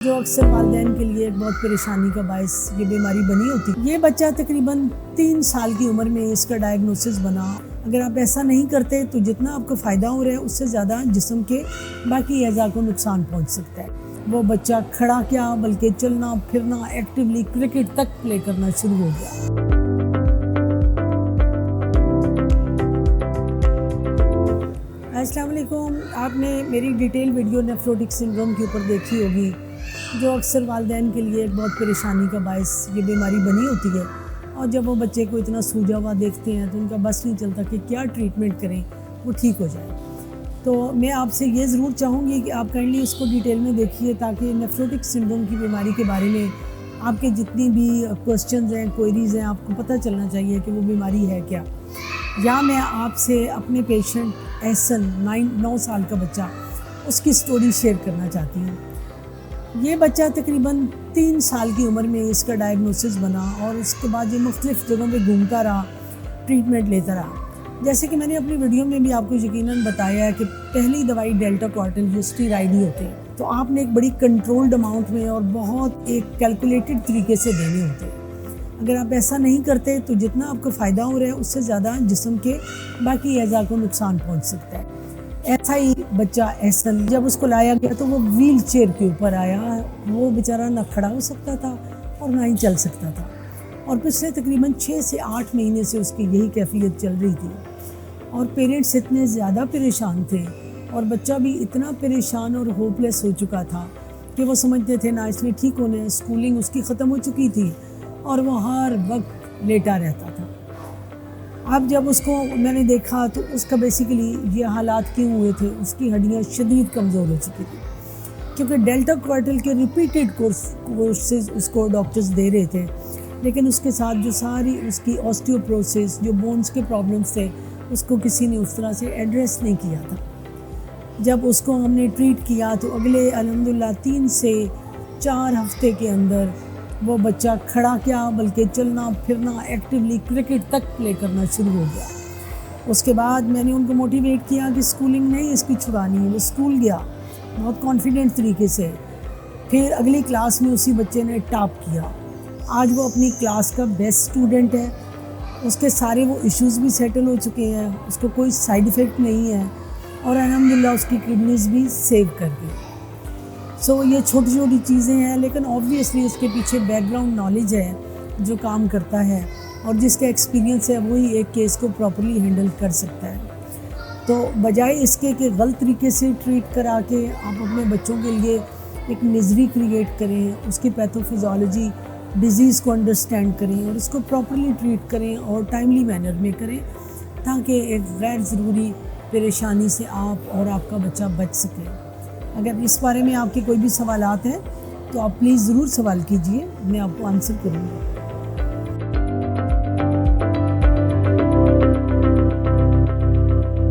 جو اکثر والدین کے لیے ایک بہت پریشانی کا باعث یہ بیماری بنی ہوتی ہے۔ یہ بچہ تقریباً 3 سال کی عمر میں اس کا ڈائگنوسس بنا۔ اگر آپ ایسا نہیں کرتے تو جتنا آپ کو فائدہ ہو رہا ہے اس سے زیادہ جسم کے باقی اعضاء کو نقصان پہنچ سکتا ہے۔ وہ بچہ کھڑا کیا بلکہ چلنا پھرنا ایکٹیولی کرکٹ تک پلے کرنا شروع ہو گیا۔ السلام علیکم، آپ نے میری ڈیٹیل ویڈیو نیفروٹک سنڈروم کے اوپر دیکھی ہوگی، جو اکثر والدین کے لیے ایک بہت پریشانی کا باعث یہ بیماری بنی ہوتی ہے۔ اور جب وہ بچے کو اتنا سوجا ہوا دیکھتے ہیں تو ان کا بس نہیں چلتا کہ کیا ٹریٹمنٹ کریں وہ ٹھیک ہو جائے۔ تو میں آپ سے یہ ضرور چاہوں گی کہ آپ کائنڈلی اس کو ڈیٹیل میں دیکھیے، تاکہ نیفروٹک سنڈروم کی بیماری کے بارے میں آپ کے جتنی بھی کوسچنز ہیں، کوئریز ہیں، آپ کو پتہ چلنا چاہیے کہ وہ بیماری ہے کیا۔ یا میں آپ سے اپنے پیشنٹ احسن 9 سال کا بچہ، اس کی سٹوری شیئر کرنا چاہتی ہوں۔ یہ بچہ تقریباً 3 سال کی عمر میں اس کا ڈائگنوسس بنا اور اس کے بعد یہ مختلف جگہوں پہ گھومتا رہا، ٹریٹمنٹ لیتا رہا۔ جیسے کہ میں نے اپنی ویڈیو میں بھی آپ کو یقیناً بتایا ہے کہ پہلی دوائی ڈیلٹا کوارٹل جو اسٹیرائڈ ہی ہوتے ہیں، تو آپ نے ایک بڑی کنٹرولڈ اماؤنٹ میں اور بہت ایک کیلکولیٹڈ طریقے سے دینے ہوتے ہیں۔ اگر آپ ایسا نہیں کرتے تو جتنا آپ کو فائدہ ہو رہا ہے اس سے زیادہ جسم کے باقی اعضاء کو نقصان پہنچ سکتا ہے۔ ایسا ہی بچہ احسن، جب اس کو لایا گیا تو وہ ویل چیئر کے اوپر آیا۔ وہ بیچارہ نہ کھڑا ہو سکتا تھا اور نہ ہی چل سکتا تھا، اور پچھلے تقریباً 6 سے 8 مہینے سے اس کی یہی کیفیت چل رہی تھی، اور پیرنٹس اتنے زیادہ پریشان تھے اور بچہ بھی اتنا پریشان اور ہوپ لیس ہو چکا تھا کہ وہ سمجھتے تھے نہ اس نے ٹھیک ہونا ہے۔ اسکولنگ اس کی ختم ہو چکی تھی اور وہ ہر وقت لیٹا رہتا تھا۔ اب جب اس کو میں نے دیکھا تو اس کا بیسیکلی یہ حالات کیوں ہوئے تھے، اس کی ہڈیاں شدید کمزور ہو چکی تھی، کیونکہ ڈیلٹا کوارٹل کے ریپیٹڈ کورسز اس کو ڈاکٹرز دے رہے تھے، لیکن اس کے ساتھ جو ساری اس کی آسٹیوپروسس، جو بونز کے پرابلمس تھے، اس کو کسی نے اس طرح سے ایڈریس نہیں کیا تھا۔ جب اس کو ہم نے ٹریٹ کیا تو اگلے الحمدللہ 3 سے 4 ہفتے کے اندر وہ بچہ کھڑا کیا بلکہ چلنا پھرنا ایکٹیولی کرکٹ تک پلے کرنا شروع ہو گیا۔ اس کے بعد میں نے ان کو موٹیویٹ کیا کہ اسکولنگ نہیں اس کی چھڑانی ہے۔ وہ اسکول گیا بہت کانفیڈنٹ طریقے سے، پھر اگلی کلاس میں اسی بچے نے ٹاپ کیا۔ آج وہ اپنی کلاس کا بیسٹ اسٹوڈنٹ ہے، اس کے سارے وہ ایشوز بھی سیٹل ہو چکے ہیں، اس کو کوئی سائیڈ ایفیکٹ نہیں ہے، اور الحمدللہ اس کی کڈنیز بھی سیو کر گئی۔ یہ چھوٹی چھوٹی چیزیں ہیں، لیکن آبویسلی اس کے پیچھے بیک گراؤنڈ نالج ہے جو کام کرتا ہے، اور جس کا ایکسپیرینس ہے وہی ایک کیس کو پراپرلی ہینڈل کر سکتا ہے۔ تو بجائے اس کے کہ غلط طریقے سے ٹریٹ کرا کے آپ اپنے بچوں کے لیے ایک میزری کریٹ کریں، اس کی پیتھوفیزیولوجی ڈیزیز کو انڈرسٹینڈ کریں اور اس کو پراپرلی ٹریٹ کریں اور ٹائملی مینر میں کریں، تاکہ ایک غیر ضروری پریشانی سے آپ اور آپ کا بچہ بچ سکے۔ اگر اس بارے میں آپ کے کوئی بھی سوالات ہیں تو آپ پلیز ضرور سوال کیجئے، میں آپ کو آنسر کروں گی۔